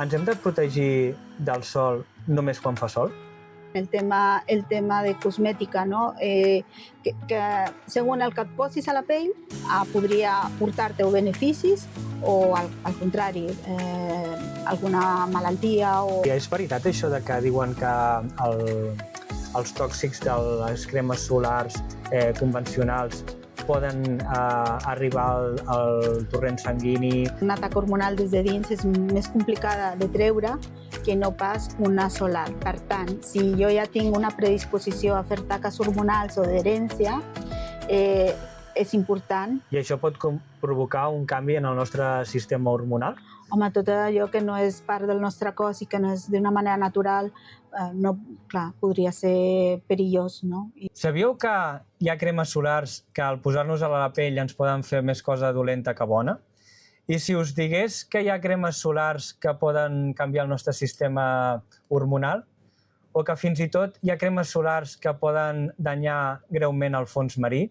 Ens hem de protegir del sol només quan fa sol? El tema de cosmètica, no? Que segons el que et posis a la pell podria portar-te beneficis o al contrari, alguna malaltia o... I és veritat això de que diuen que els tòxics de les cremes solars convencionals poden arribar al torrent sanguini? Un atac hormonal des de dins és més complicada de treure que no pas una solar. Per tant, si jo ja tinc una predisposició a fer taques hormonals o d'herència, és important. I això pot provocar un canvi en el nostre sistema hormonal? Home, tot allò que no és part del nostre cos i que no és d'una manera natural, clar, podria ser perillós, no? Sabíeu que hi ha cremes solars que al posar-nos a la pell ens poden fer més cosa dolenta que bona? I si us digués que hi ha cremes solars que poden canviar el nostre sistema hormonal? O que fins i tot hi ha cremes solars que poden danyar greument el fons marí?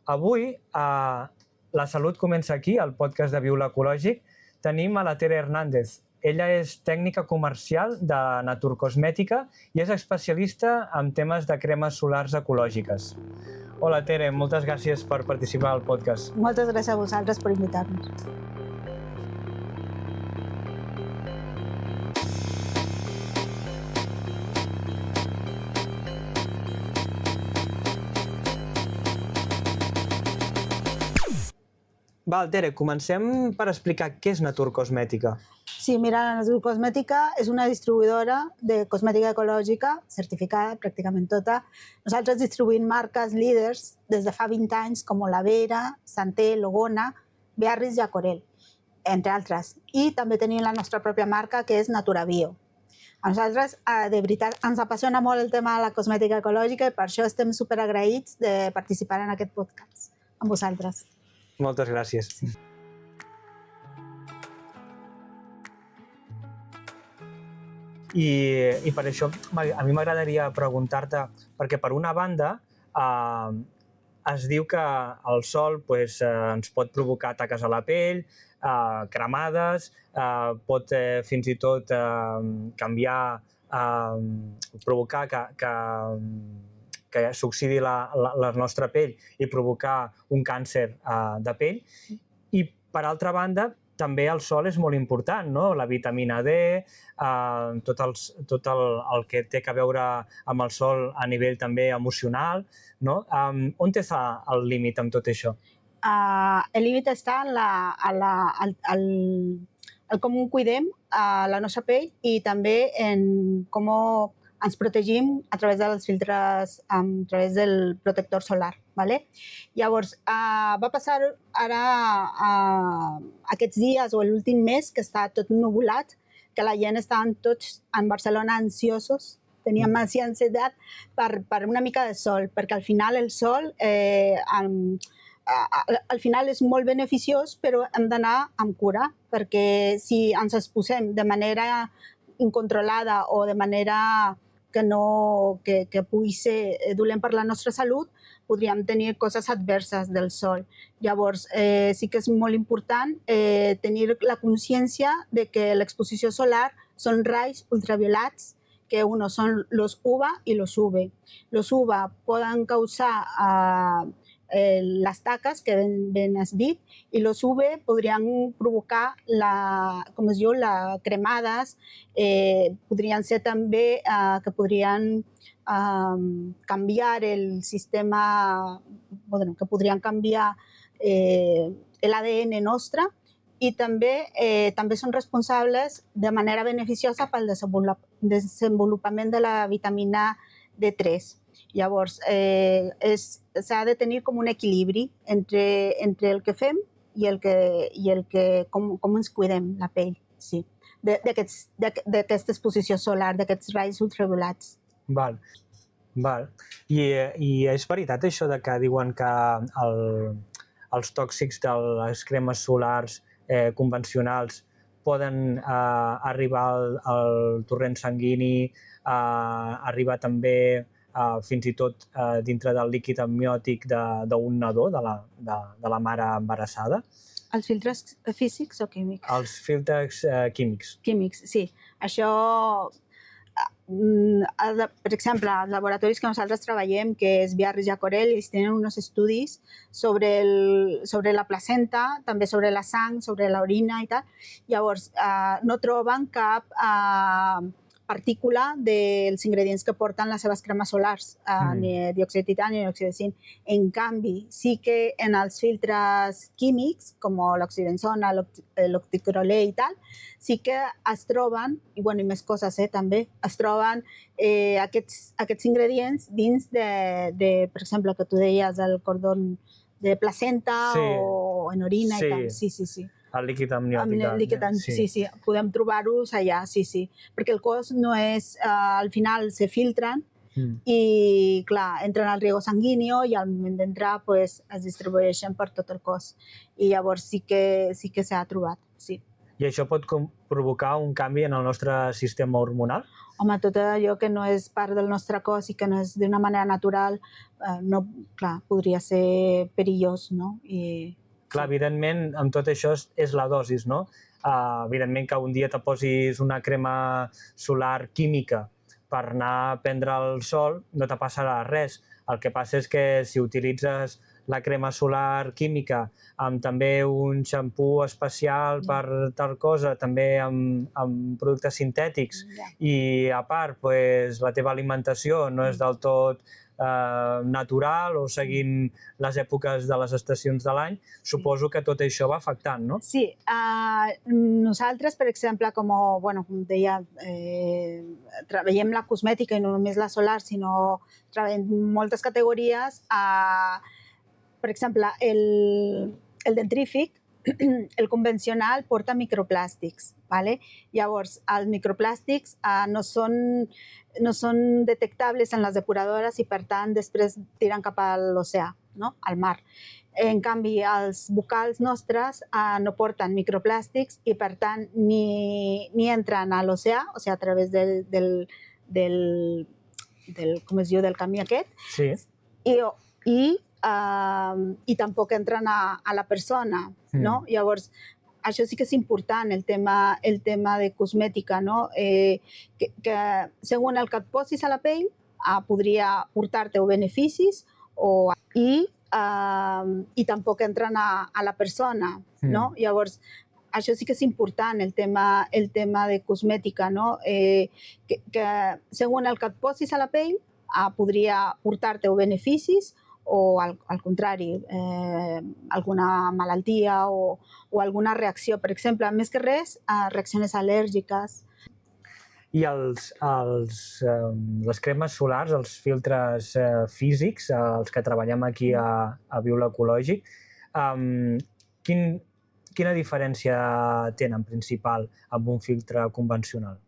Avui, a La Salut comença aquí, al podcast de Viure Ecològic, tenim a la Tere Hernández. Ella és tècnica comercial de Naturcosmètica i és especialista en temes de cremes solars ecològiques. Hola, Tere, moltes gràcies per participar al podcast. Moltes gràcies a vosaltres per invitar-nos. Val, Tere, comencem per explicar què és Naturcosmètica. Sí, mira, la Naturcosmètica és una distribuïdora de cosmètica ecològica certificada, pràcticament tota. Nosaltres distribuïm marques líders des de fa 20 anys com La Vera, Santé, Logona, Bearris i Acorel, entre altres. I també tenim la nostra pròpia marca, que és Naturavio. A nosaltres, de veritat, ens apassiona molt el tema de la cosmètica ecològica i per això estem superagraïts de participar en aquest podcast amb vosaltres. Moltes gràcies. I per això a mi m'agradaria preguntar-te, perquè per una banda es diu que el sol ens pot provocar taques a la pell, cremades, pot fins i tot canviar, provocar que s'oxidi la nostra pell i provocar un càncer de pell. I per altra banda, també el sol és molt important, no? La vitamina D, tot el que té a veure amb el sol a nivell també emocional, no? On està el límit amb tot això? El límit està en com cuidem la nostra pell i també en com ens protegim a través dels filtres, a través del protector solar. Vale? Llavors, va passar ara aquests dies o l'últim mes que està tot nuvolat, que la gent estaven tots en Barcelona ansiosos, teníem massa ansietat per una mica de sol, perquè al final el sol al final és molt beneficiós, però hem d'anar amb cura, perquè si ens exposem de manera incontrolada o de manera que pugui ser dolent per la nostra salut, podríem tenir coses adverses del sol. Llavors, sí que és molt important tenir la consciència de que l'exposició solar són raigs ultraviolats, que uno són los UVA i los UV. Los UVA poden causar les taques, que ben has dit, i los UV podrien provocar, com es diu, cremades, podrien ser també que podrien canviar el sistema, que podrien canviar l'ADN nostre i també són responsables de manera beneficiosa pel desenvolupament de la vitamina D3. Llavors, s'ha de tenir com un equilibri entre el que fem i com ens cuidem la pell, sí, d'aquesta exposició solar, d'aquests raigs ultraviolats. Val. I és veritat això de que diuen que els tòxics de les cremes solars convencionals poden arribar al torrent sanguini, arribar també fins i tot dintre del líquid amniòtic d'un nadó, de la mare embarassada? Els filtres físics o químics? Els filtres químics. Químics, sí. Això, per exemple, els laboratoris que nosaltres treballem, que és Biarritz i Acorel, ells tenen uns estudis sobre la placenta, també sobre la sang, sobre l'orina i tal. Llavors, no troben cap partícula dels ingredients que porten les seves cremes solars, ni diòxid de titani ni diòxid de zinc. En canvi, sí que en els filtres químics, com l'oxibenzona, l'octicrolè i tal, sí que es troben, i més coses també, es troben aquests ingredients dins de, per exemple, que tu deies, el cordó de placenta o en orina i tal. Sí. El líquid amniòtic. Sí, podem trobar-los allà, sí. Perquè el cos no és... al final se filtren i, clar, entren al riego sanguíneo i al moment d'entrar es distribueixen per tot el cos. I llavors sí que s'ha trobat, sí. I això pot provocar un canvi en el nostre sistema hormonal? Home, tot allò que no és part del nostre cos i que no és d'una manera natural, clar, podria ser perillós, no? Clar, evidentment, amb tot això és la dosis, no? Evidentment que un dia te posis una crema solar química per anar a prendre el sol, no te passarà res. El que passa és que si utilitzes la crema solar química amb també un xampú especial per tal cosa, també amb productes sintètics, i a part la teva alimentació no és del tot natural o seguint les èpoques de les estacions de l'any, suposo que tot això va afectant, no? Sí. Nosaltres, per exemple, com deia, treballem la cosmètica i no només la solar, sinó treballem moltes categories. Per exemple, el dentrífic, el convencional, porta microplàstics. Llavors, els microplàstics no són detectables en les depuradores i, per tant, després tiren cap a l'oceà, al mar. En canvi, els bucals nostres no porten microplàstics i, per tant, ni entren a l'oceà, o sigui, a través del camí aquest, i tampoc entren a la persona. Llavors, això sí que és important, el tema de cosmètica, que segons el que et posis a la pell podria portar-te beneficis i tampoc entren a la persona. Llavors, això sí que és important, el tema de cosmètica, que segons el que et posis a la pell podria portar-te beneficis o, al contrari, alguna malaltia o alguna reacció. Per exemple, més que res, reaccions al·lèrgiques. I les cremes solars, els filtres físics, els que treballem aquí a Biula Ecològic, quina diferència tenen principal amb un filtre convencional?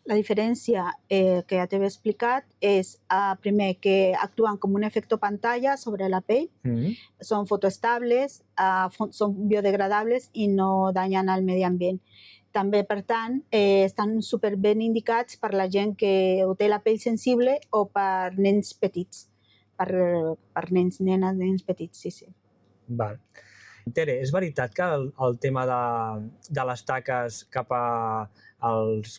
La diferència que ja t'he explicat és, primer, que actuen com un efecte pantalla sobre la pell, són fotoestables, són biodegradables i no danyen el medi ambient. També, per tant, estan superben indicats per la gent que té la pell sensible o per nens petits, per nens, nenes, nens petits, sí. Val. Tere, és veritat que el tema de les taques cap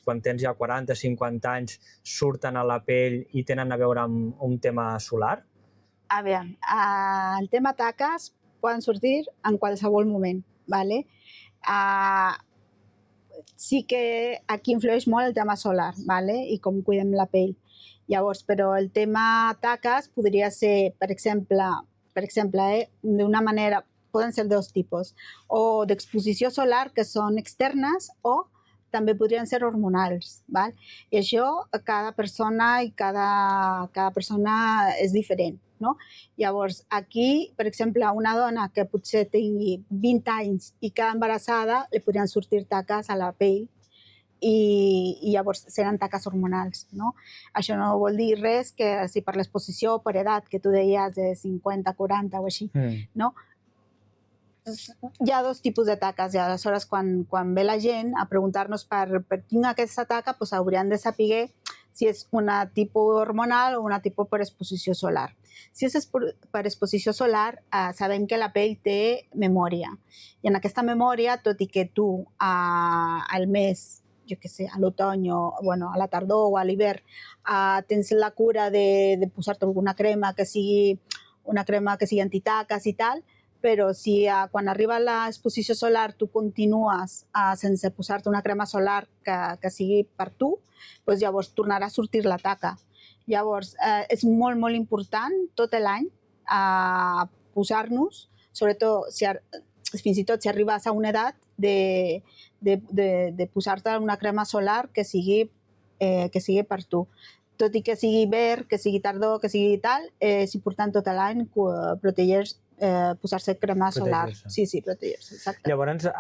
quan tens ja 40-50 anys surten a la pell i tenen a veure amb un tema solar? A veure, el tema taques poden sortir en qualsevol moment, ¿vale? Sí que aquí influeix molt el tema solar, ¿vale? I com cuidem la pell. Llavors, però el tema taques podria ser, per exemple, d'una manera, poden ser dos tipus, o d'exposició solar, que són externes, o també podrien ser hormonals. I això, cada persona és diferent. Llavors, aquí, per exemple, una dona que potser tingui 20 anys i queda embarassada, li podrien sortir taques a la pell i llavors seran taques hormonals. Això no vol dir res que si per l'exposició o per edat, que tu deies de 50, 40 o així, hi ha dos tipus de taques i aleshores quan ve la gent a preguntar-nos per tinc aquesta taca, hauríem de saber si és una tipus hormonal o una tipus per exposició solar. Si és per exposició solar, sabem que la pell té memòria. I en aquesta memòria, tot i que tu al mes, jo què sé, a l'otoñ o bueno, a la tardor o a l'hivern, tens la cura de posar-te alguna crema que sigui antitaques i tal, però si quan arriba l'exposició solar tu continues sense posar-te una crema solar que sigui per tu, doncs llavors tornarà a sortir la taca. Llavors, és molt, molt important tot l'any posar-nos, sobretot fins i tot si arribes a una edat, de posar-te una crema solar que sigui per tu. Tot i que sigui hivern, que sigui tardor, que sigui tal, és important tot l'any posar-se crema solar. Sí, protegir-se, exacte. Llavors,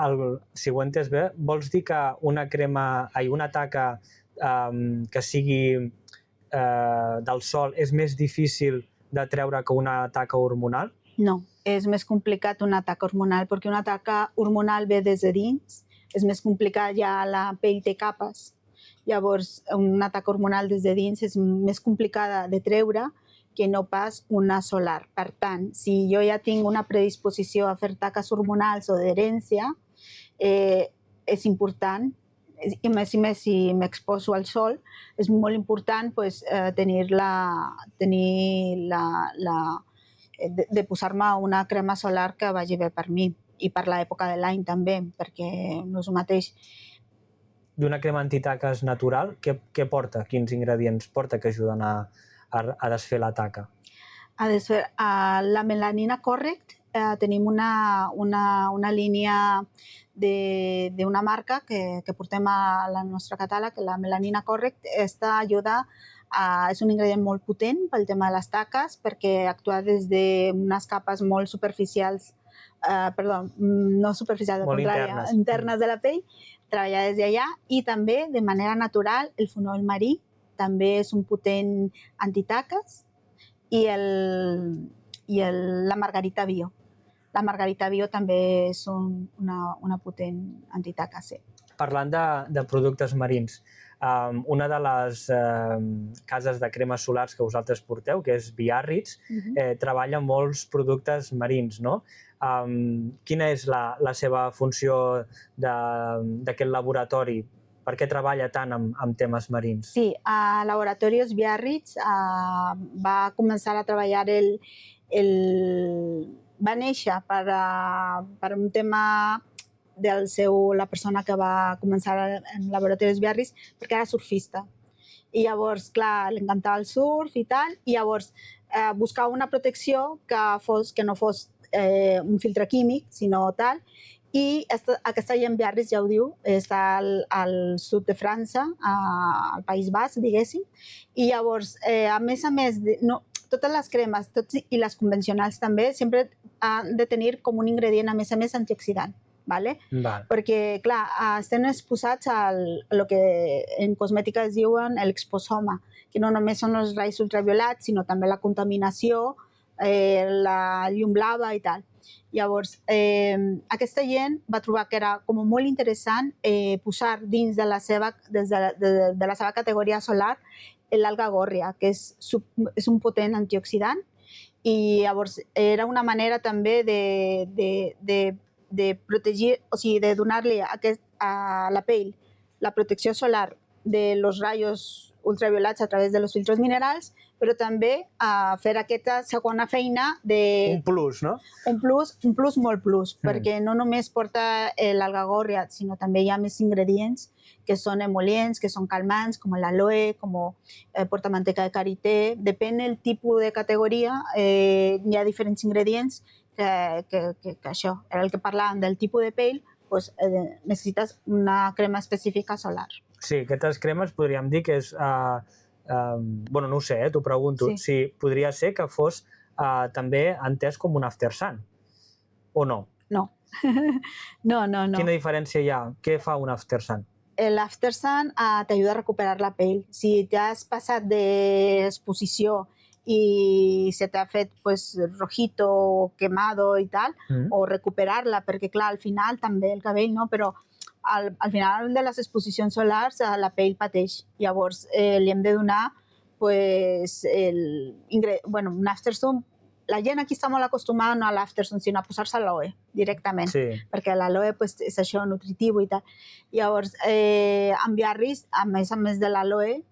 si ho he entès bé, vols dir que una taca que sigui del sol és més difícil de treure que una taca hormonal? No, és més complicat una taca hormonal, perquè una taca hormonal ve des de dins, és més complicat, ja la pell té capes. Llavors, una taca hormonal des de dins és més complicada de treure que no pas una solar. Per tant, si jo ja tinc una predisposició a fer taques hormonals o d'herència, és important, i més si m'exposo al sol, és molt important de posar-me una crema solar que vagi bé per mi i per l'època de l'any també, perquè no és el mateix. I una crema antitaques natural, què porta? Quins ingredients porta que ajuden a desfer la taca? La melanina Correct, tenim una línia d'una marca que portem a la nostra catàleg, la melanina Correct. Aquesta ajuda, és un ingredient molt potent pel tema de les taques, perquè actua des d'unes capes molt superficials, no superficials, al contrari, internes de la pell, treballar des d'allà, i també de manera natural el fonoll marí també és un potent antitaques, i la margarita bio. La margarita bio també és una potent antitaca, sí. Parlant de productes marins, una de les cases de cremes solars que vosaltres porteu, que és Biarritz, treballa molts productes marins, no? Quina és la seva funció d'aquest laboratori? Per què treballa tant amb temes marins? Sí, a Laboratorios Biarritz va començar a treballar va néixer per un tema la persona que va començar en Laboratorios Biarritz, perquè era surfista. I llavors, clar, li encantava el surf i tal, i llavors buscava una protecció que no fos un filtre químic, sinó tal, i aquesta gent Biarritz, ja ho diu, està al sud de França, al País Basc, diguéssim, i llavors, a més, totes les cremes i les convencionals també sempre han de tenir com un ingredient, a més, antioxidant. Vale? Perquè, clar, estem exposats a el que en cosmètica es diuen l'exposoma, que no només són els raigs ultraviolats, sinó també la contaminació, la llum blava i tal. Llavors, aquesta gent va trobar que era com molt interessant posar dins de la seva categoria solar l'alga gòrria, que és un potent antioxidant, i llavors era una manera també de protegir, o sigui, de donar-li a la pell la protecció solar de los rayos ultraviolats a través de los filtros minerals, però també fer aquesta segona feina de... Un plus, no? Un plus molt plus, perquè no només porta l'alga gòrria, sinó també hi ha més ingredients que són emol·lients, que són calmants, com l'aloe, com porta manteca de karité. Depèn del tipus de categoria, hi ha diferents ingredients que això, era el que parlàvem del tipus de pell, doncs necessites una crema específica solar. Sí, aquestes cremes podríem dir que és... Bueno, no ho sé, t'ho pregunto. Si podria ser que fos també entès com un after sun, o no? No. No. Quina diferència hi ha? Què fa un after sun? L'after sun t'ajuda a recuperar la pell. Si t'has passat d'exposició i se t'ha fet rojito o quemado i tal, o recuperar-la, perquè clar, al final també el cabell, no? Però al final de les exposicions solars la pell pateix. Llavors li hem de donar pues, un aftersun. La gent aquí està molt acostumada no a l'aftersun, sinó a posar-se l'aloe directament, perquè l'aloe pues, és això, nutritiu i tal. Llavors, amb Biarris, a més de l'aloe,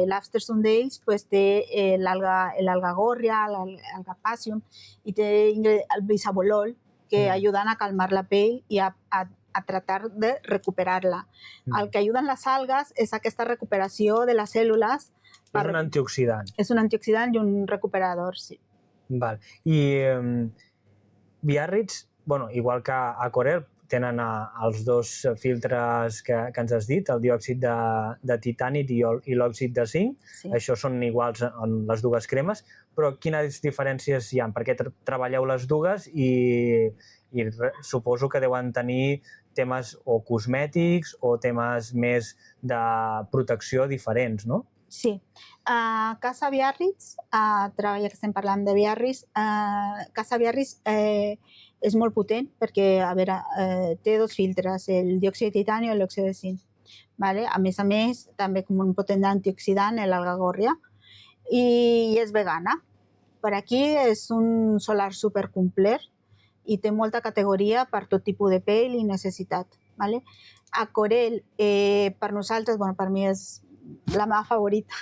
l'aftersun d'ells pues, té l'alga gòrria, l'alga pasium, i té el bisabolol, que ajuden a calmar la pell i a tratar de recuperar-la. El que ajuden les algues és aquesta recuperació de les cèl·lules. És un antioxidant. És un antioxidant i un recuperador, sí. Val. I Biarritz, igual que a Corel, tenen els dos filtres que ens has dit, el diòxid de titani i l'òxid de zinc. Això són iguals en les dues cremes, però quines diferències hi ha? Perquè treballeu les dues i suposo que deuen tenir temes o cosmètics o temes més de protecció diferents, no? Sí. A Casa Biarritz, ja que estem parlant de Biarritz, Casa Biarritz és molt potent perquè, a veure, té dos filtres, el diòxid de titani i l'òxid de zinc. A més, també com un potent antioxidant, l'alga gòrria, i és vegana. Per aquí és un solar supercomplet i té molta categoria per tot tipus de pell i necessitat. A Corel, per nosaltres, per mi és la meva favorita.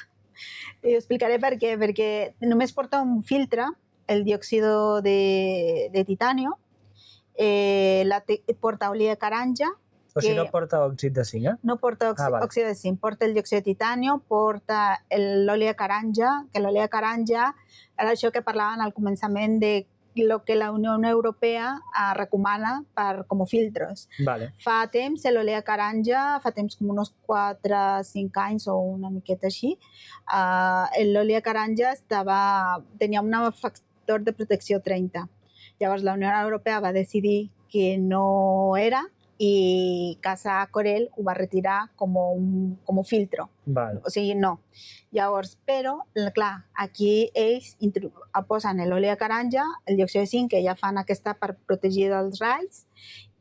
I ho explicaré per què. Perquè només porta un filtre, el diòxid de titanio, porta oli de caranja. O sigui, no porta òxid de zinc, eh? No porta òxid de zinc, porta el diòxid de titanio, porta l'oli de caranja, que l'oli de caranja era això que parlàvem al començament de el que la Unió Europea recomana com a filtres. Fa temps, l'oli de caranja, fa temps com uns 4-5 anys o una miqueta així, l'oli de caranja tenia un factor de protecció 30. Llavors la Unió Europea va decidir que no era i Casa Corel ho va retirar com un filtre. O sigui, no. Llavors, però, clar, aquí ells posen l'oli de caranja, el diòxid de zinc, que ja fan aquesta per protegir dels raigs,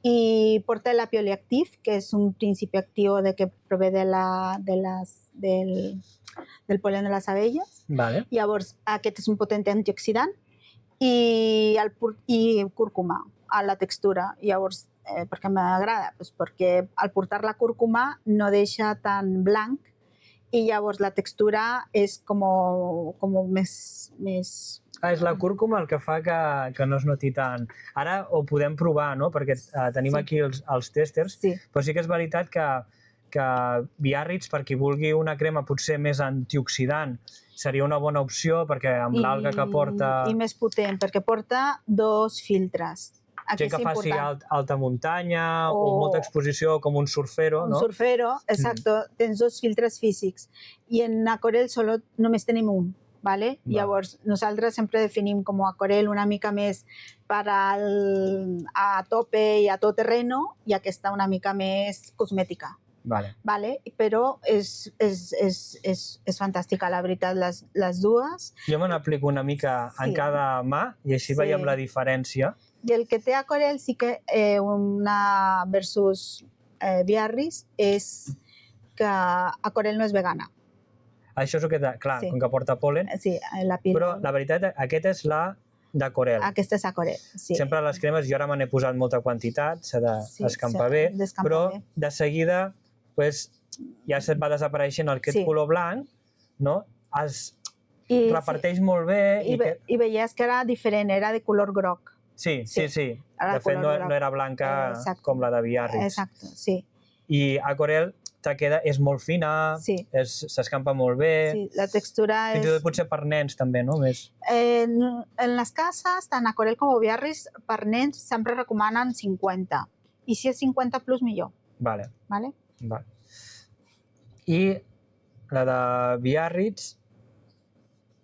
i porta l'apioactiv, que és un principi actiu que prové del pol·len de les abelles. Llavors, aquest és un potent antioxidant, i cúrcuma a la textura. Llavors, per què m'agrada? Perquè al portar la cúrcuma no deixa tan blanc i llavors la textura és com més... És la cúrcuma el que fa que no es noti tant. Ara ho podem provar, no? Perquè tenim aquí els tèsters, però sí que és veritat que Biarritz, per qui vulgui una crema potser més antioxidant, seria una bona opció perquè amb l'alga que porta... I més potent, perquè porta dos filtres. Gent que faci alta muntanya o molta exposició, com un surfero, no? Un surfero, exacte. Tens dos filtres físics. I en Corel només tenim un. Llavors, nosaltres sempre definim com a Corel una mica més per a tope i a tot terreno i aquesta una mica més cosmètica. Però és fantàstica, la veritat, les dues. Jo me n'aplico una mica en cada mà i així veiem la diferència. I el que té a Corel sí que una versus Biarritz és que a Corel no és vegana. Això és el que, clar, com que porta pol·len. Sí, la pil. Però la veritat, aquesta és la de Corel. Aquesta és a Corel, sí. Sempre les cremes, jo ara me n'he posat molta quantitat, s'ha d'escampar bé, però de seguida ja se't va desapareixent aquest color blanc, no? Es reparteix molt bé. I veies que era diferent, era de color groc. Sí. De fet, no era blanca com la de Biarritz. Exacte, sí. I a Corel és molt fina, s'escampa molt bé. Sí, la textura és... Fins i tot potser per nens també, no? En les cases, tant a Corel com a Biarritz, per nens sempre recomanen 50. I si és 50 plus, millor. Vale. I la de Biarritz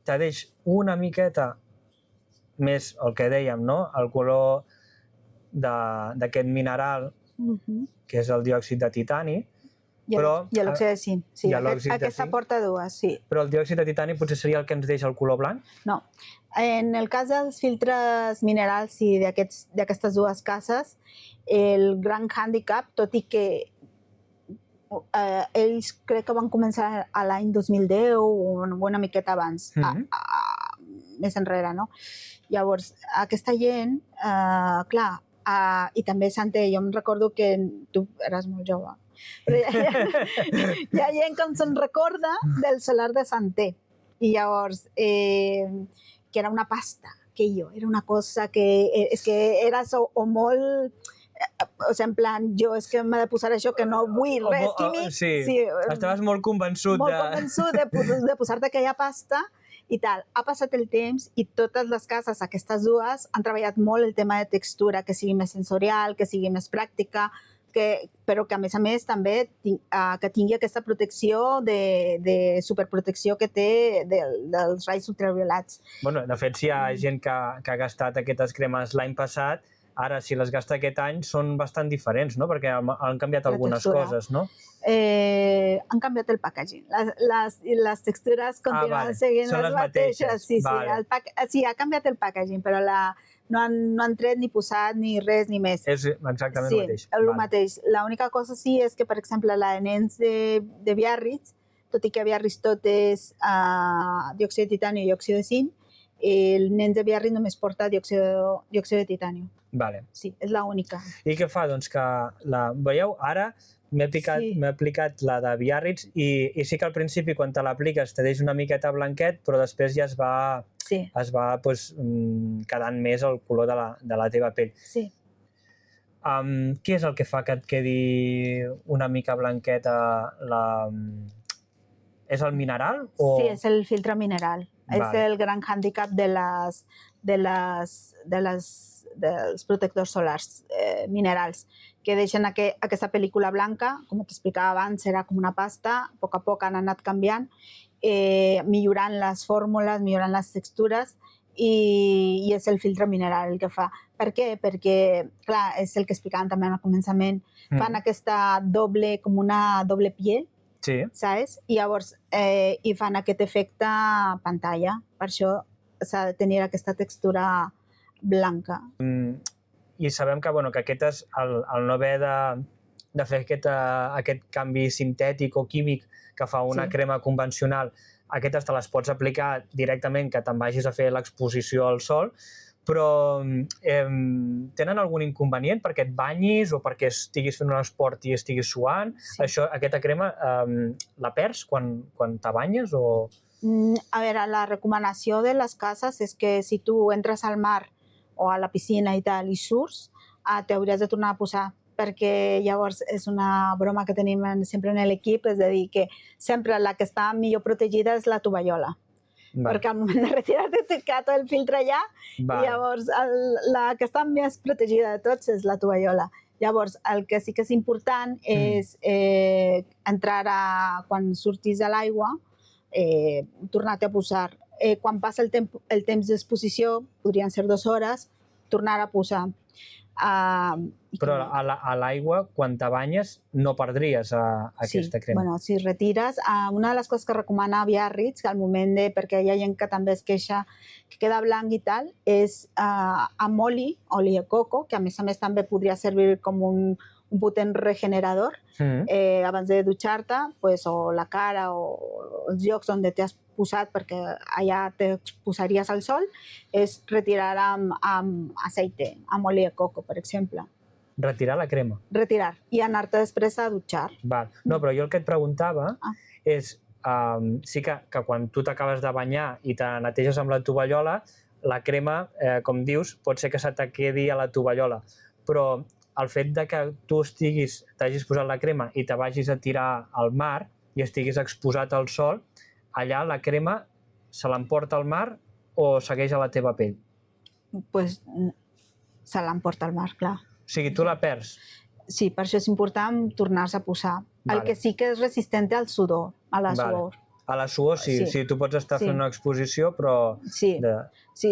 te deix una miqueta més el que dèiem, no? El color d'aquest mineral, que és el diòxid de titani, I l'òxid de zinc, sí. Aquesta porta dues, sí. Però el diòxid de titani potser seria el que ens deixa el color blanc? No. En el cas dels filtres minerals i d'aquestes dues cases, el gran hàndicap, tot i que ells crec que van començar a l'any 2010 o una miqueta abans, més enrere, no? Llavors, aquesta gent, clar, i també Santé, jo em recordo que tu eres molt jove, però hi ha gent que se'n recorda del solar de Santé. I llavors, que era una pasta, era una cosa que és que eres o molt... O sigui, en plan, jo és que m'he de posar això, que no vull res químic. Sí, estaves molt convençut de posar-te aquella pasta i tal. Ha passat el temps i totes les cases, aquestes dues, han treballat molt el tema de textura, que sigui més sensorial, que sigui més pràctica, però que a més també que tingui aquesta protecció de superprotecció que té dels raigs ultraviolats. Bueno, de fet, si hi ha gent que ha gastat aquestes cremes l'any passat, ara, si les gasta aquest any, són bastant diferents, no? Perquè han canviat algunes coses, no? Han canviat el packaging. Les textures continuen seguint les mateixes. Sí, ha canviat el packaging, però no han tret ni posat ni res ni més. És exactament el mateix. Sí, el mateix. L'única cosa sí és que, per exemple, la de nens de Biarritz, tot i que a Biarritz tot és diòxid de titani i òxid de zinc, el nen de Biarritz només porta diòxid de titani. Vale. Sí, és l'única. I què fa? Doncs que, veieu, ara m'he aplicat la de Biarritz i sí que al principi, quan te l'apliques, te deixa una miqueta blanquet, però després ja es va quedant més el color de la teva pell. Sí. Què és el que fa que et quedi una mica blanqueta? És el mineral? Sí, és el filtre mineral. És el gran hàndicap dels protectors solars minerals, que deixen aquesta pel·lícula blanca, com t'explicava abans, era com una pasta, a poc han anat canviant, millorant les fórmules, millorant les textures, i és el filtre mineral el que fa. Per què? Perquè, clar, és el que explicàvem també al començament, fan aquesta com una doble piel, saps? I llavors fan aquest efecte pantalla. Per això s'ha de tenir aquesta textura blanca. I sabem que aquest és el no haver de fer aquest canvi sintètic o químic que fa una crema convencional. Aquestes te les pots aplicar directament, que te'n vagis a fer l'exposició al sol, però tenen algun inconvenient perquè et banyis o perquè estiguis fent un esport i estiguis suant? Aquesta crema la perds quan te banyes? A veure, la recomanació de les cases és que si tu entres al mar o a la piscina i tal i surts, t'hauries de tornar a posar, perquè llavors és una broma que tenim sempre en l'equip, és a dir, que sempre la que està millor protegida és la tovallola. Perquè al moment de retirar-te t'he quedat el filtre allà i llavors la que està més protegida de tots és la tovallola. Llavors, el que sí que és important és quan surtis a l'aigua, tornar-te a posar. Quan passa el temps d'exposició, podrien ser 2 hores, tornar a posar. Però a l'aigua, quan te banyes, no perdries aquesta crema. Sí, si retires, una de les coses que recomana Biarritz, que al moment perquè hi ha gent que també es queixa que queda blanc i tal, és amb oli de coco, que a més també podria servir com un potent regenerador, abans de dutxar-te, o la cara o els llocs on t'has posat perquè allà t'exposaries al sol, és retirar amb aceite, amb oli de coco, per exemple. Retirar la crema? Retirar, i anar-te després a dutxar. No, però jo el que et preguntava és, sí que quan tu t'acabes de banyar i te neteges amb la tovallola, la crema, com dius, pot ser que se te quedi a la tovallola, però el fet de que tu t'hagis posat la crema i te vagis a tirar al mar i estiguis exposat al sol, allà la crema se l'emporta al mar o segueix a la teva pell? Doncs se l'emporta al mar, clar. O sigui, tu la perds? Sí, per això és important tornar-se a posar. El que sí que és resistent al sudor, a la suor. A la suor sí, Sí. sí, tu pots estar Sí. fent una exposició, però... Sí,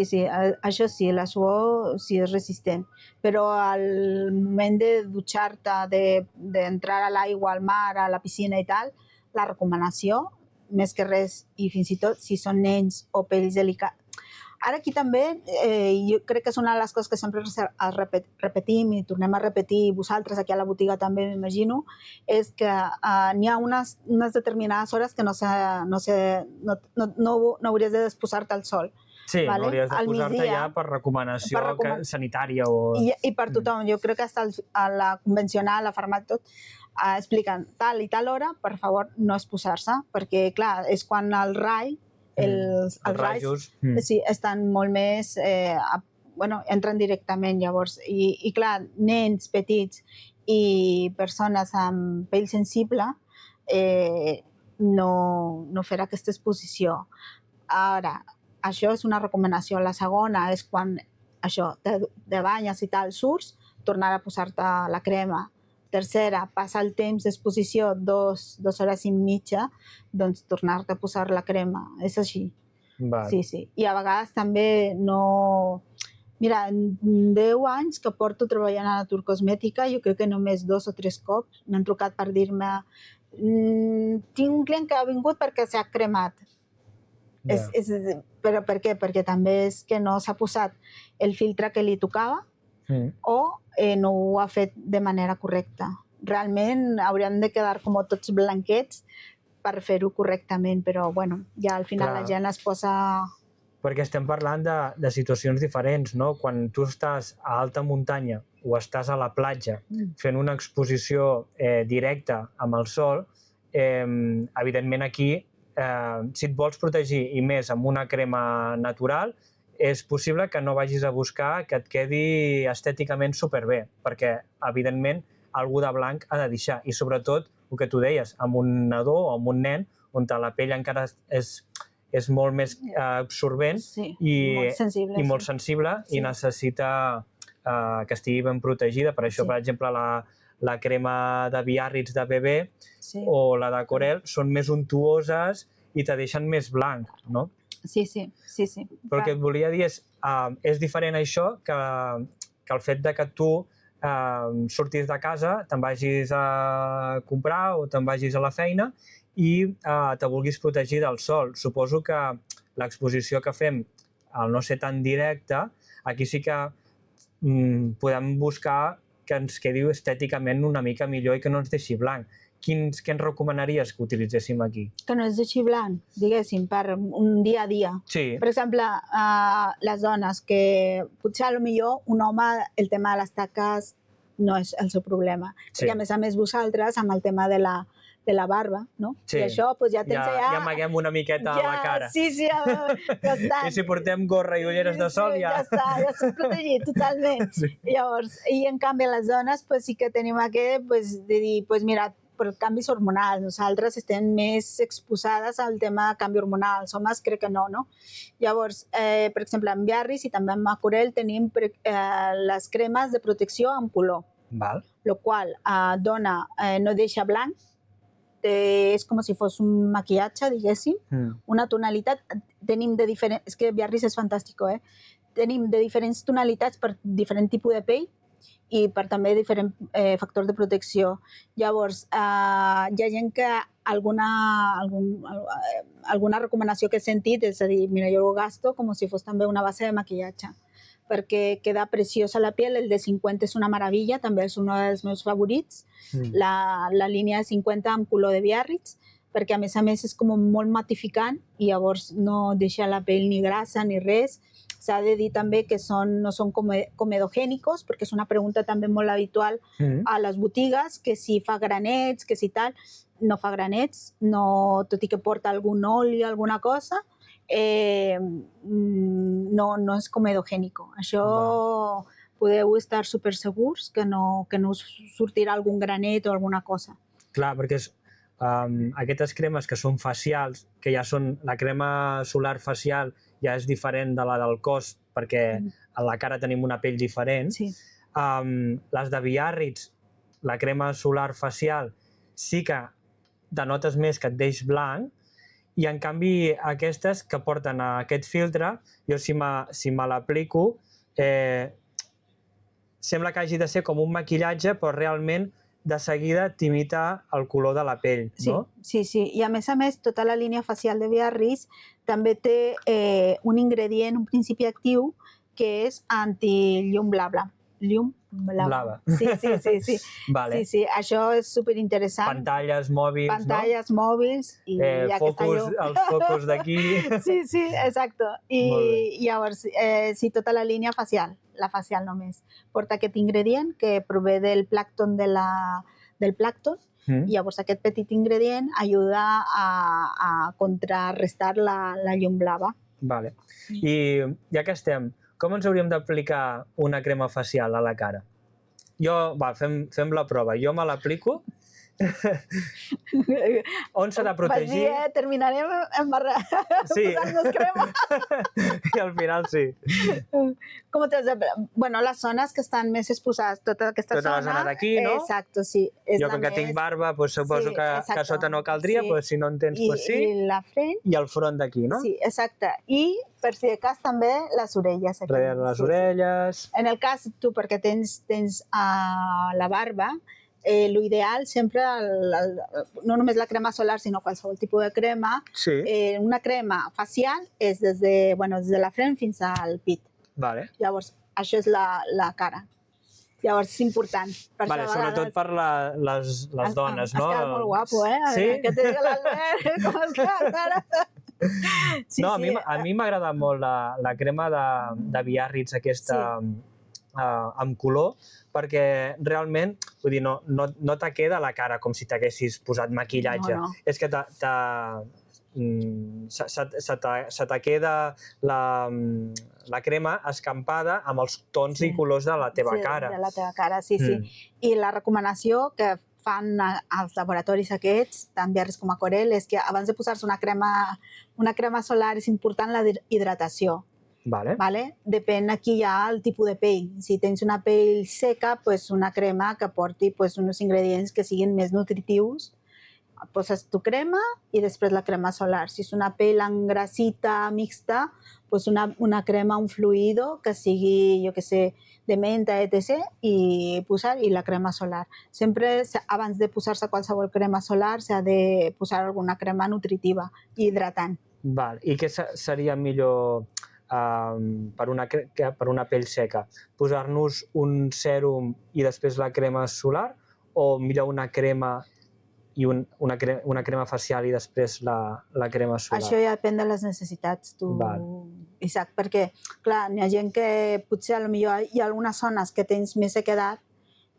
sí, això sí, la suor sí és resistent, però al moment de dutxar-te, d'entrar a l'aigua, al mar, a la piscina i tal, la recomanació, més que res, i fins i tot si són nens o pells delicats. Ara aquí també, jo crec que és una de les coses que sempre repetim i tornem a repetir, vosaltres aquí a la botiga també m'imagino, és que n'hi ha unes determinades hores que no hauries de desposar-te al sol. Sí, vale? no hauries de Al posar-te migdia, ja per recomanació sanitària o... I per tothom. Jo crec que hasta a la convencional, la farmàcia, tot, expliquen tal i tal hora, per favor, no exposar-se, perquè, clar, és quan el rai, els rajos sí, estan molt més... entren directament, llavors. I clar, nens petits i persones amb pell sensible no fer aquesta exposició. Ara, això és una recomanació. La segona és quan això, te banyes i tal, surts, tornar a posar-te la crema. Tercera, passa el temps d'exposició, 2 hores i mitja, doncs tornar-te a posar la crema. És així. Val. Sí, sí. I a vegades també no... Mira, en 10 anys que porto treballant a Naturcosmètica, jo crec que només 2 o 3 cops m'han trucat per dir-me tinc un client que ha vingut perquè s'ha cremat. Però per què? Perquè també és que no s'ha posat el filtre que li tocava o no ho ha fet de manera correcta. Realment hauríem de quedar com tots blanquets per fer-ho correctament, però bueno, ja al final la gent es posa... Perquè estem parlant de situacions diferents, no? Quan tu estàs a alta muntanya o estàs a la platja fent una exposició directa amb el sol, evidentment aquí, si et vols protegir i més amb una crema natural, és possible que no vagis a buscar que et quedi estèticament superbé, perquè, evidentment, algú de blanc ha de deixar. I sobretot, el que tu deies, amb un nadó o amb un nen, on la pell encara és molt més absorbent i molt sensible i necessita que estigui ben protegida. Per això, per exemple, la crema de Biarritz de bebè o la de Corel són més untuoses i te deixen més blanc, no? Sí. Però el que et volia dir és diferent això que el fet de que tu surtis de casa, te'n vagis a comprar o te'n vagis a la feina i te vulguis protegir del sol. Suposo que l'exposició que fem, al no ser tan directa, aquí sí que podem buscar que ens quedi estèticament una mica millor i que no ens deixi blanc. Què ens recomanaries que utilitzéssim aquí? Que no ens deixi blanc, diguéssim, per un dia a dia. Sí. Per exemple, les dones, que potser millor un home el tema de les taques no és el seu problema. Sí. I a més vosaltres, amb el tema de la barba, no? Sí. I això doncs ja tens ja amaguem una miqueta a la cara. Sí, bastant. I si portem gorra i ulleres de sol ja... Ja està, ja s'ha protegit totalment. Sí. Llavors, i en canvi les dones pues, sí que tenim aquest de dir, pues mira, per canvis hormonals, nosaltres estem més exposades al tema de canvi hormonal, els homes crec que no? Llavors, per exemple, en Biarritz i també en Macorel tenim les cremes de protecció amb color, el qual no deixa blanc, és com si fos un maquillatge, diguéssim, una tonalitat, tenim de diferents, és que Biarritz és fantàstic, tenim de diferents tonalitats per diferent tipus de pell i per també diferents factors de protecció. Llavors, hi ha gent que alguna recomanació que he sentit és a dir, mira, jo ho gasto com si fos també una base de maquillatge, perquè queda preciosa la pell, el de 50 és una meravella, també és un dels meus favorits, la línia de 50 amb color de Biarritz, perquè a més és com molt matificant i llavors no deixa la pell ni grassa ni res. S'ha de dir també que no són comedogènicos, perquè és una pregunta també molt habitual a les botigues, que si fa granets, que si tal, no fa granets, tot i que porta algun oli, alguna cosa, no és comedogènico. Això podeu estar super segurs que no us sortirà algun granet o alguna cosa. Clar, perquè aquestes cremes que són facials, que ja són la crema solar facial, ja és diferent de la del cos, perquè a la cara tenim una pell diferent. Sí. Les de Biarritz, la crema solar facial, sí que denotes més que et deix blanc I en canvi aquestes que porten aquest filtre, jo si me l'aplico, sembla que hagi de ser com un maquillatge, però realment de seguida t'imita el color de la pell, no? Sí. I a més, tota la línia facial de Biarritz també té un ingredient, un principi actiu, que és anti-llum blava. Llum blava. Sí. Vale. Sí, això és superinteressant. Pantalles mòbils, Pantalles mòbils i aquesta llum. Els focus d'aquí. Sí, exacte. I llavors, sí, tota la línia facial, la facial només, porta aquest ingredient que prové del plàncton del plàncton. I llavors aquest petit ingredient ajuda a contrarrestar la llum blava. Vale. I ja que estem, com ens hauríem d'aplicar una crema facial a la cara? Fem la prova. Jo me l'aplico. On s'ha de protegir? Vas dir, terminarem posant-nos crema. I al final sí. Com bueno, les zones que estan més exposades, tota aquesta zona... Tota la zona d'aquí, no? Exacte, sí. Jo, com que tinc barba, suposo que sota no caldria, si no en tens, sí. I la front. I el front d'aquí, no? Sí, exacte. I, per si de cas, també les orelles. Darrere les orelles... En el cas, tu, perquè tens la barba, l'ideal sempre, no només la crema solar, sinó qualsevol tipus de crema, una crema facial és des de la front fins al pit. Llavors, això és la cara. Llavors, és important. Sobretot per les dones, no? Has quedat molt guapo, eh? Sí? Que te diga l'Albert, com has quedat ara? No, a mi m'agrada molt la crema de Biarritz, aquesta amb color, perquè realment, vull dir, no te queda la cara com si t'haguessis posat maquillatge. És que se te queda la crema escampada amb els tons i colors de la teva cara. Sí, de la teva cara, sí. I la recomanació que fan als laboratoris aquests, tant Biarritz com a Corel, és que abans de posar-se una crema solar és important la hidratació. Depèn aquí hi ha el tipus de pell. Si tens una pell seca, una crema que porti uns ingredients que siguin més nutritius. Poses tu crema i després la crema solar. Si és una pell engrasita, mixta, una crema, un fluido que sigui, jo què sé, de menta, etc. i la crema solar. Sempre, abans de posar-se qualsevol crema solar, s'ha de posar alguna crema nutritiva i hidratant. I què seria millor per una pell seca? Posar-nos un sèrum i després la crema solar, o millor una crema i una crema facial i després la crema solar? Això ja depèn de les necessitats, Isaac, perquè, clar, n'hi ha gent que potser potser hi ha algunes zones que tens més sequedat,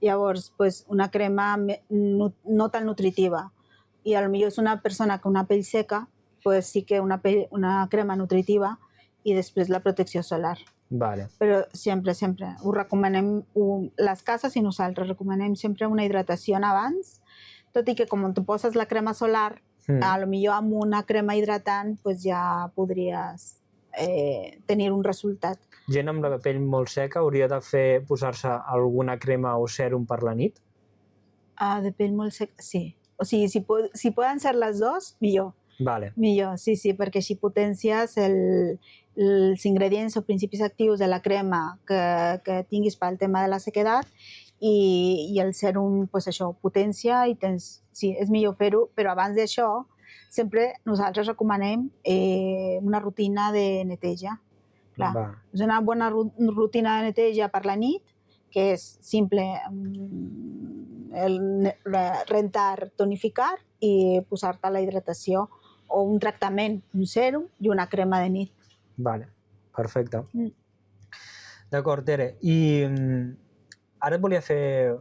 llavors una crema no tan nutritiva. I potser és una persona que una pell seca, sí que una crema nutritiva i després la protecció solar. Però sempre ho recomanem, les cases i nosaltres recomanem sempre una hidratació abans, tot i que com tu poses la crema solar, potser amb una crema hidratant ja podries tenir un resultat. Gent amb la pell molt seca hauria de posar-se alguna crema o sèrum per la nit? De pell molt seca, sí. O sigui, si poden ser les dues, millor. Millor, sí, perquè així potencies els ingredients o principis actius de la crema que tinguis pel tema de la sequedat i el sèrum, això, potència i tens... Sí, és millor fer-ho, però abans d'això sempre nosaltres recomanem una rutina de neteja. És una bona rutina de neteja per la nit, que és simple, rentar, tonificar i posar-te la hidratació o un tractament, un sèrum i una crema de nit. Perfecte. D'acord, Tere. I ara et volia fer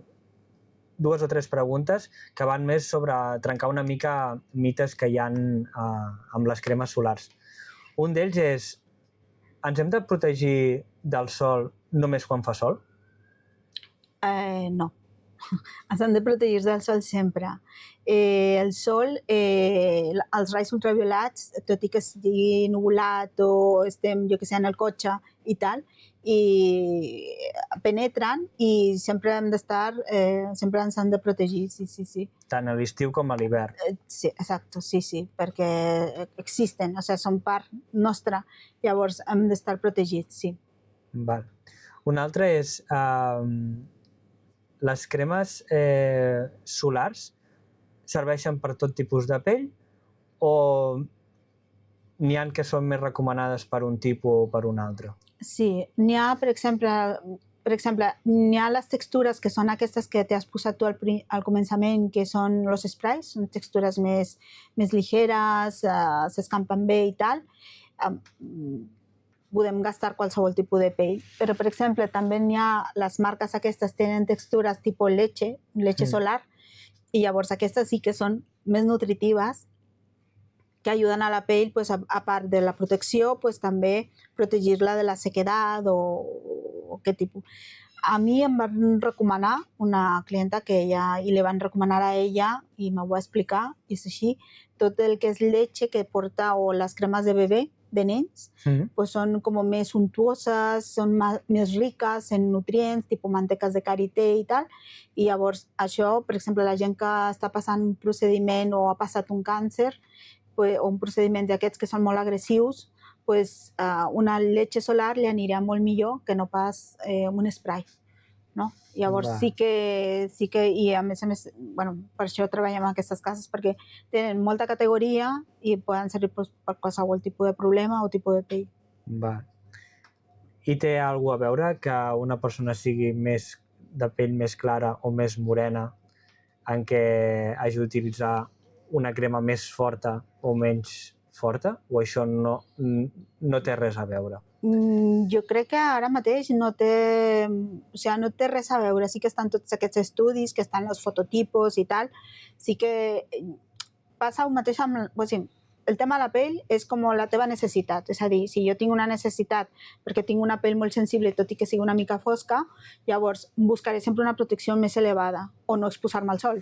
2 o 3 preguntes que van més sobre trencar una mica mites que hi ha amb les cremes solars. Un d'ells és, ens hem de protegir del sol només quan fa sol? No. s'han de protegir del sol sempre. El sol, els raigs ultraviolats, tot i que estigui nuvolat o estem, jo que sé, en el cotxe i tal, i penetren i sempre hem d'estar, sempre ens han de protegir, sí. Tant a l'estiu com a l'hivern. Sí, exacte, sí, perquè existen, o sigui, són part nostra, llavors hem d'estar protegits, sí. Val. Un altre és les cremes solars serveixen per tot tipus de pell o n'hi ha que són més recomanades per un tipus o per un altre? Sí, n'hi ha, per exemple, n'hi ha les textures que són aquestes que t'has posat tu al començament, que són els sprays, són textures més ligeres, s'escampen bé i tal. Podem gastar qualsevol tipus de pell. Però, per exemple, també n'hi ha, les marques aquestes tenen textures tipus leche solar, i llavors aquestes sí que són més nutritives, que ayuden a la pell, pues, a part de la protecció, pues, també protegir-la de la sequedat o què tipus. A mi em van recomanar una clienta que ella, i li van recomanar a ella, i m'ho va explicar, i és així, tot el que és leche que porta o les cremes de bebè, de nens, pues són com més untuoses, són més riques en nutrients, tipus manteques de karité i tal, i llavors això, per exemple, la gent que està passant un procediment o ha passat un càncer, o un procediment d'aquests que són molt agressius, pues, una leche solar li anirà molt millor que no pas un spray. No? Llavors sí que, i a més, bueno, per això treballem en aquestes cases, perquè tenen molta categoria i poden servir per qualsevol tipus de problema o tipus de pell. Va. I té alguna a veure que una persona sigui de pell més clara o més morena en què hagi d'utilitzar una crema més forta o menys forta? O això no té res a veure? Jo crec que ara mateix no té res a veure. Sí que estan tots aquests estudis, que estan els fototipos i tal. Sí que passa el mateix amb... El tema de la pell és com la teva necessitat. És a dir, si jo tinc una necessitat perquè tinc una pell molt sensible, tot i que sigui una mica fosca, llavors buscaré sempre una protecció més elevada o no exposar-me al sol.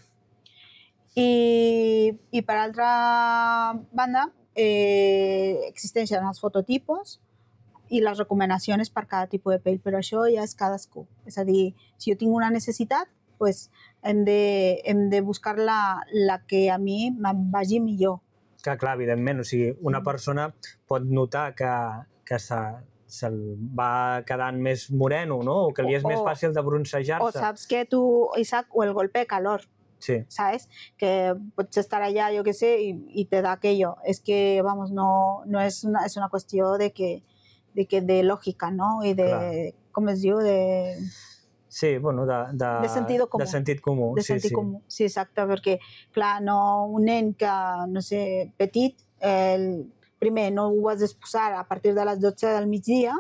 I per altra banda, existeixen els fototipos i les recomanacions per cada tipus de pell, però això ja és cadascú. És a dir, si jo tinc una necessitat, pues hem de buscar la que a mi me'n vagi millor. Clar, evidentment. O sigui, una persona pot notar que se'l va quedant més moreno, no? O que li és més fàcil de broncejar-se. O saps que tu, Isaac, o el golpe de calor. Sí. ¿Sabes? Que puedes estar allá, yo qué sé, y te da aquello. Es que, vamos, no es una cuestión de lógica, ¿no? Y de, ¿cómo es yo? Sí, bueno, de sentido comú. De sentit comú. De sentit comú, sí, exacte, perquè, clar, un nen que, no sé, petit, primer no ho has d'exposar a partir de les 12 del migdia,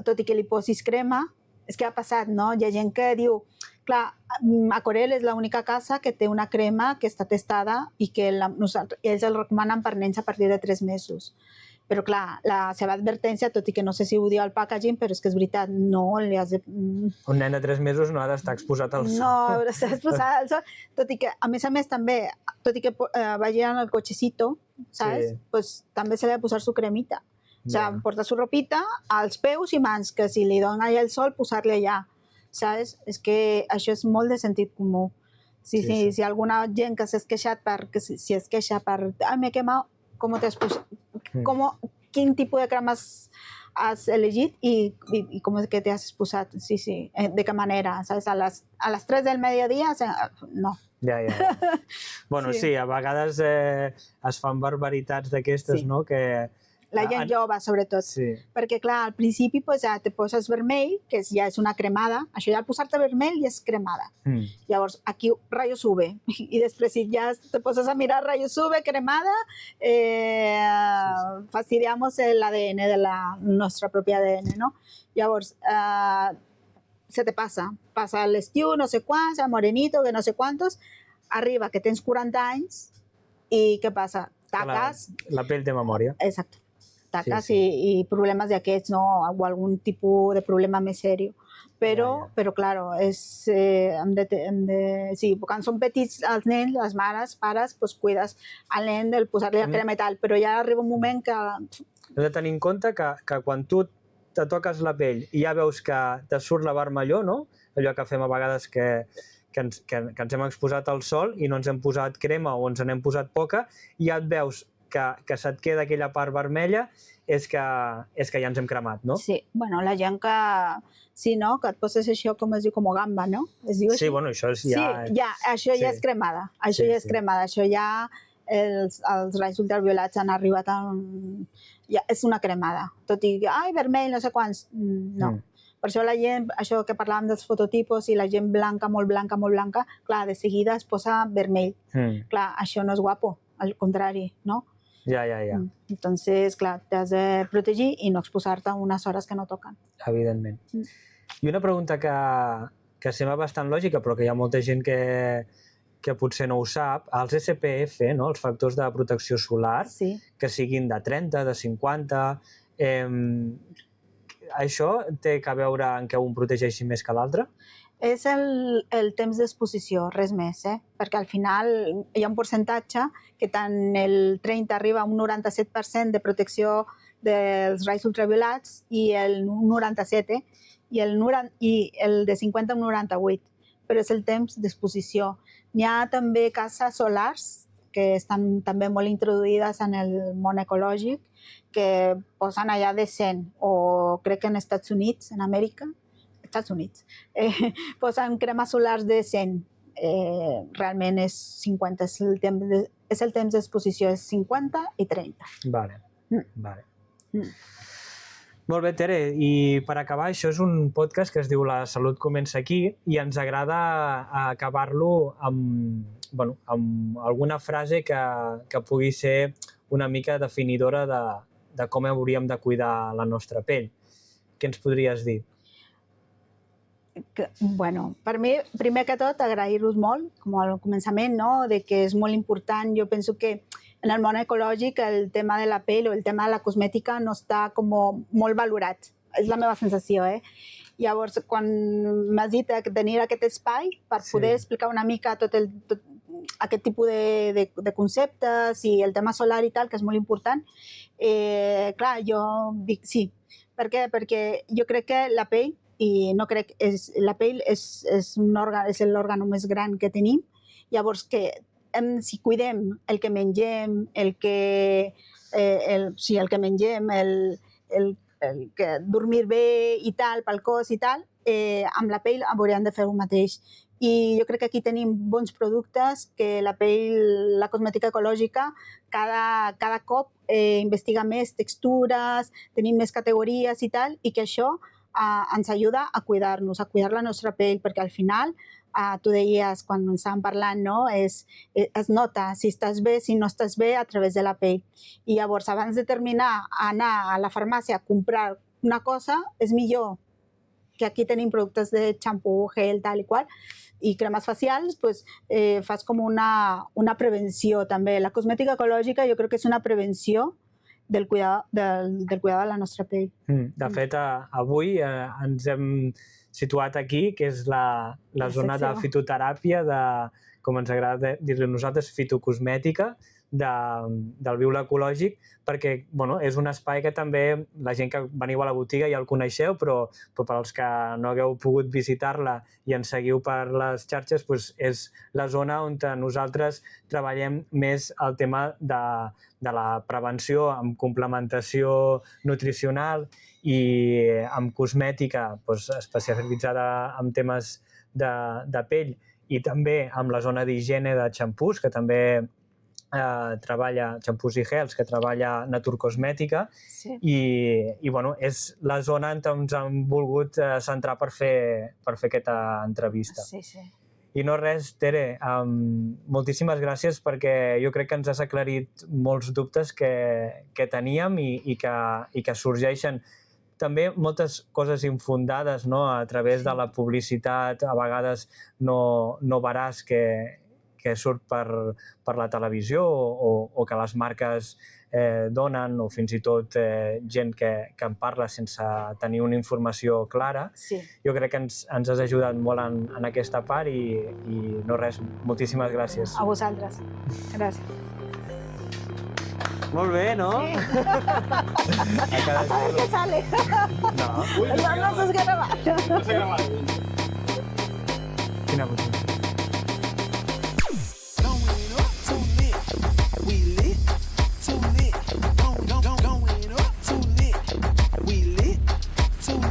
tot i que li posis crema. És que ha passat, no? Hi ha gent que diu, clar, Acorel és l'única casa que té una crema que està testada i que ells el recomanen per nens a partir de 3 mesos. Però, clar, la seva advertència, tot i que no sé si ho diu al packaging, però és que és veritat, no li has de... Un nen de 3 mesos no ha d'estar exposat al sol. No, ha d'estar exposat al sol. Tot i que, a més, també, tot i que vagi en el cotxecito, ¿sabes? Sí. Pues també se li ha de posar su cremita. O sigui, porta su ropita als peus i mans, que si li dona allà el sol, posar-li allà. ¿Sabes? És que això és molt de sentit comú. Si alguna gent que s'ha queixat si es queixa per... Ai, m'he quemat, com t'has posat? Quin tipus de crema has elegit i com és que t'has exposat? Sí. De què manera? ¿Sabes? A les 3 del mediodía, no. Ja. Bueno, sí, a vegades es fan barbaritats d'aquestes, no? Que... La gent jove, sobretot. Sí. Perquè, clar, al principi ja te poses vermell, que ja és una cremada. Això ja al posar-te vermell ja és cremada. Llavors, aquí rayos UV. I després, si ja te poses a mirar rayos UV, cremada, fastidiamos el ADN de la nostra pròpia ADN, no? Llavors, se te passa l'estiu, no sé quants, el morenito, que no sé quantos, arriba que tens 40 anys i què passa? Taques... La pell té memòria. Exacte. Taques i problemes d'aquests, no? O algun tipus de problema més seriós. però claro, sí, quan són petits els nens, les mares, pares, doncs cuides al nen del posar-li la crema i tal, però ja arriba un moment que... Hem de tenir en compte que quan tu te toques la pell i ja veus que te surt la vermellor, no? Allò que fem a vegades que ens hem exposat al sol i no ens hem posat crema o ens n'hem posat poca, i ja et veus que se't queda aquella part vermella, és que ja ens hem cremat, no? Sí, bueno, la gent que... Sí, no? Que et poses això, com es diu, com gamba, no? Es diu així? Sí, bueno, això és ja... Sí, ja, això ja és cremada. Això ja és cremada. Això ja els raigs ultraviolats han arribat a un... Ja és una cremada. Tot i que, ai, vermell, no sé quants... No. Per això la gent, això que parlàvem dels fototipos, i la gent blanca, molt blanca, clar, de seguida es posa vermell. Clar, això no és guapo, al contrari, no? Ja. Entonces, clar, t'has de protegir i no exposar-te unes hores que no toquen. Evidentment. I una pregunta que sembla bastant lògica, però que hi ha molta gent que potser no ho sap, els SPF, no? Els factors de protecció solar, que siguin de 30, de 50... Això té a veure en què un protegeixi més que l'altre? És el temps d'exposició, res més, perquè al final hi ha un percentatge que tant el 30 arriba a un 97% de protecció dels raigs ultraviolats i el 97, i el de 50 un 98, però és el temps d'exposició. N'hi ha també cases solars que estan també molt introduïdes en el món ecològic, que posen allà de 100, o crec que en Estats Units, en Amèrica, Estats Units, posen cremes solars de 100. Realment és 50, és el temps d'exposició, és 50 i 30. Vale. Molt bé, Tere, i per acabar, això és un podcast que es diu La salut comença aquí, i ens agrada acabar-lo amb alguna frase que pugui ser una mica definidora de com hauríem de cuidar la nostra pell. Què ens podries dir? Bueno, per mi, primer que tot, agrair-vos molt, com al començament, no? De que és molt important. Jo penso que en el món ecològic el tema de la pell o el tema de la cosmètica no està com molt valorat. És la meva sensació, Llavors, quan m'has dit de tenir aquest espai per poder explicar una mica tot aquest tipus de conceptes i el tema solar i tal, que és molt important, clar, jo dic sí. Per què? Perquè jo crec que la pell, i no crec, la pell és l'òrgan més gran que tenim. Llavors, si cuidem el que mengem, el que mengem, el que dormir bé i tal, pel cos i tal, amb la pell hauríem de fer el mateix. I jo crec que aquí tenim bons productes, que la pell, la cosmètica ecològica, cada cop investiga més textures, tenim més categories i tal, i que això ens ajuda a cuidar-nos, a cuidar la nostra pell, perquè al final, tu deies quan estàvem parlant, no? Es nota si estàs bé, si no estàs bé a través de la pell. I llavors, abans de terminar, anar a la farmàcia a comprar una cosa, és millor que aquí tenim productes de xampú, gel, tal i qual, i cremes facials, doncs fas com una prevenció també. La cosmètica ecològica jo crec que és una prevenció del cuidar de la nostra pell. De fet, avui ens hem situat aquí, que és la zona de fitoteràpia, com ens agrada dir-li nosaltres, fitocosmètica, del Viure Ecològic, perquè és un espai que també la gent que veniu a la botiga ja el coneixeu, però per als que no hagueu pogut visitar-la i ens seguiu per les xarxes, és la zona on nosaltres treballem més el tema de la prevenció amb complementació nutricional i amb cosmètica especialitzada en temes de pell, i també amb la zona d'higiene de xampús, que també treballa xampús i gels, que treballa Naturcosmètica, i és la zona on ens han volgut centrar per fer aquesta entrevista. I no res, Tere, moltíssimes gràcies, perquè jo crec que ens has aclarit molts dubtes que teníem i que sorgeixen també moltes coses infundades, a través de la publicitat, a vegades no veraç, que que surt per la televisió o que les marques donen, o fins i tot gent que en parla sense tenir una informació clara. Sí. Jo crec que ens has ajudat molt en aquesta part i no res, moltíssimes gràcies. A vosaltres. Gràcies. Molt bé, no? Sí. A ver qué sale. No. No se graba. No s'ha gravat. Quina botiga.